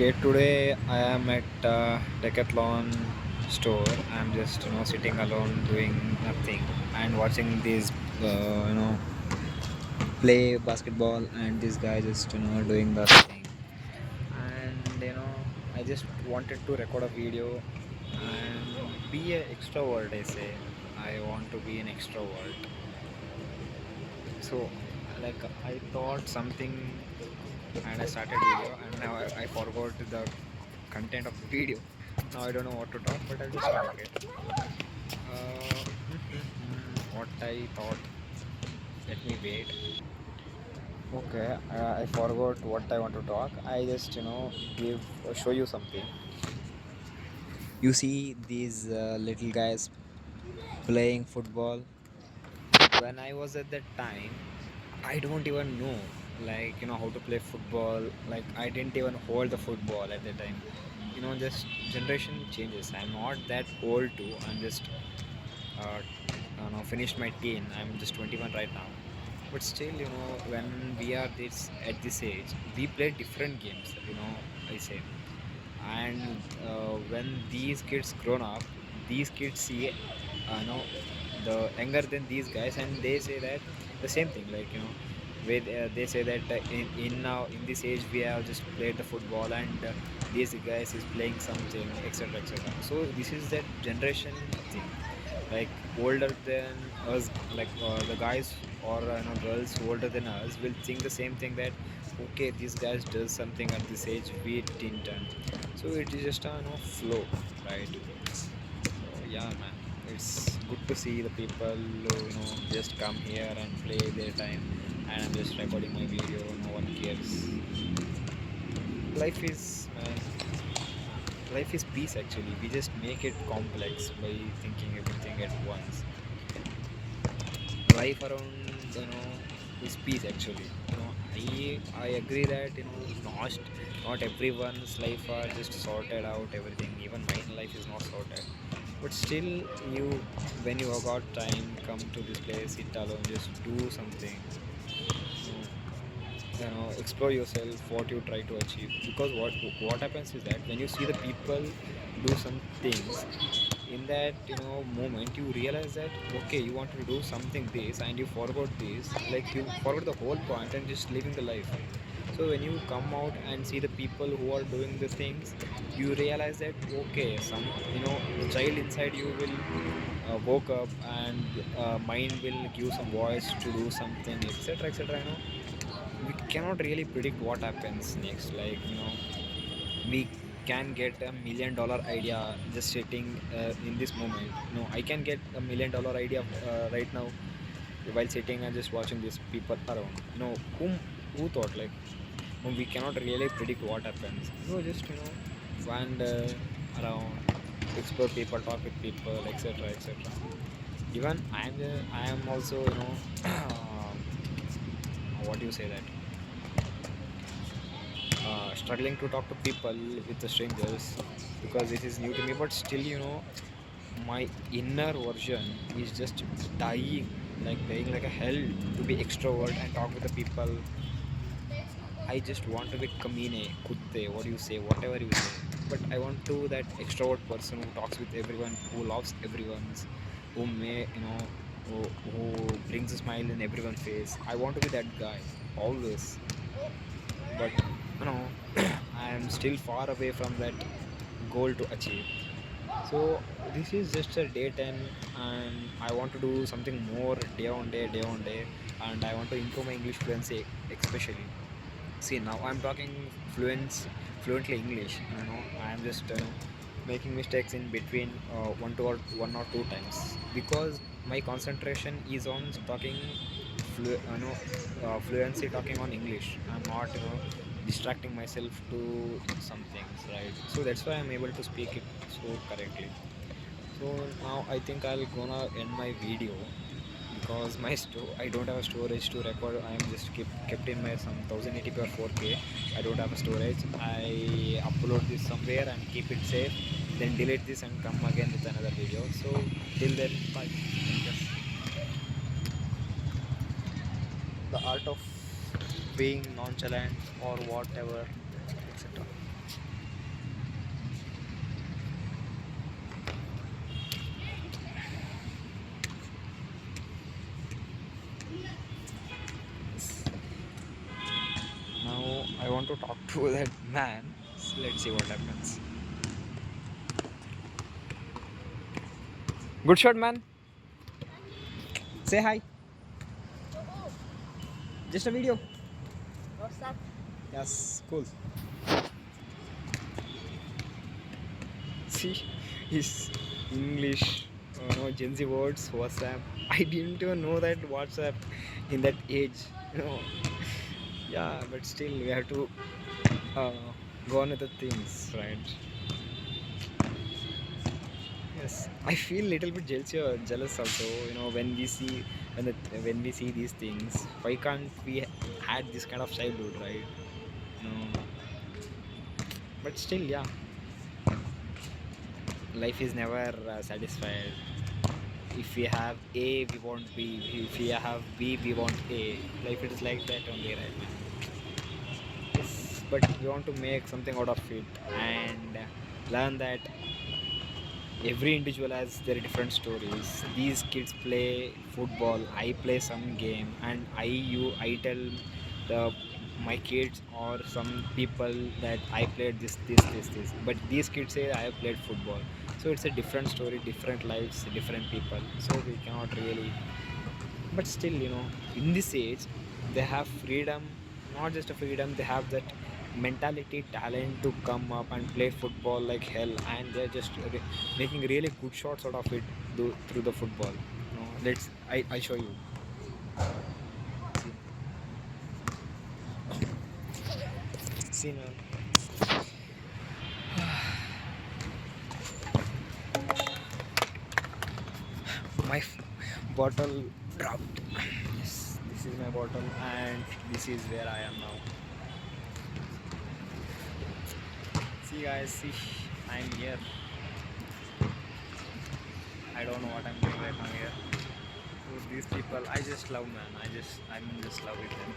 Okay, today I am at Decathlon store. I'm just sitting alone doing nothing and watching these play basketball, and this guy just doing the thing. And I just wanted to record a video and be an extrovert. I say I want to be an extrovert. So like I thought something and I started video, and now I forgot the content of the video. Now I don't know what to talk, but I'll just talk it. What I thought. Let me wait. Okay, I forgot what I want to talk. I just give show you something. You see these little guys playing football. When I was at that time, I don't even know how to play football. Like I didn't even hold the football at that time. Just generation changes. I'm not that old too. I'm just uh, finished my teen. I'm just 21 right now. But still, when we are this at this age, we play different games. I say, and when these kids grown up, these kids see, the younger than these guys, and they say that the same thing. With they say that in now in this age we have just played the football, and these guys is playing something, etc., etc. So this is that generation thing, like older than us, the guys or girls older than us will think the same thing, that okay, these guys does something at this age we didn't. So it is just a flow, right? So yeah, man, it's good to see the people who just come here and play their time, and I'm just recording my video. No one cares. Life is, man, life is peace. Actually, we just make it complex by thinking everything at once. Life around is peace. Actually, I agree that not everyone's life are just sorted out everything. Even my life is not sorted, but still, you when you have got time, come to this place, sit alone, just do something. Explore yourself, what you try to achieve. Because what happens is that when you see the people do some things, in that moment, you realize that okay, you wanted to do something this and you forgot this, like you forgot the whole point and just living the life. So when you come out and see the people who are doing the things, you realize that okay, some the child inside you will woke up, and mind will give some voice to do something, etc., etc. We cannot really predict what happens next. We can get $1 million idea just sitting in this moment. I can get $1 million idea right now while sitting and just watching these people around. Who thought, we cannot really predict what happens. Just wander around, explore people, talk with people, etc., etc. Even I am also what do you say that, struggling to talk to people with the strangers, because this is new to me. But still, my inner version is just dying, dying like a hell to be extrovert and talk with the people. I just want to be kamine, kutte, what do you say, whatever you say. But I want to that extrovert person who talks with everyone, who loves everyone, who may, who brings a smile in everyone's face. I want to be that guy always. But I am still far away from that goal to achieve. So this is just a day 10, and I want to do something more day on day, day on day, and I want to improve my English fluency especially. See, now I'm talking fluently English. I am just making mistakes in between one or two times, because my concentration is on talking fluency, talking on English. I'm not distracting myself to some things, right? So that's why I'm able to speak it so correctly. So now I think I'll gonna end my video, because I don't have a storage to record. I am just kept in my some 1080p or 4K. I don't have a storage. I upload this somewhere and keep it safe, then delete this and come again with another video. So till then, bye. Yes. The art of being nonchalant or whatever, etc. to talk to that man. So let's see what happens. Good shot, man. Say hi. Just a video. What's up? Yes, cool. See, his English, no Gen Z words, WhatsApp. I didn't even know that WhatsApp in that age. You know, yeah, but still we have to uh, go on with the things, right? Yes, I feel little bit jealous also. You know, when we see when we see these things, why can't we had this kind of childhood, right? You know, but still, yeah, life is never satisfied. If we have A, we want B. If we have B, we want A. Life is like that only, right, man? Yes, but we want to make something out of it and learn that every individual has their different stories. These kids play football, I play some game, and I tell the my kids or some people that I played this. But these kids say I have played football. So it's a different story, different lives, different people. So we cannot really, but still, you know, in this age they have freedom, not just a freedom, they have that mentality, talent to come up and play football like hell, and they're just making really good shots out of it through the football. You know, I show you. See now, my bottle dropped. Yes, this is my bottle, and this is where I am now. See guys, see, I'm here. I don't know what I'm doing right now here. So these people, I just love, man. I'm in just love with them.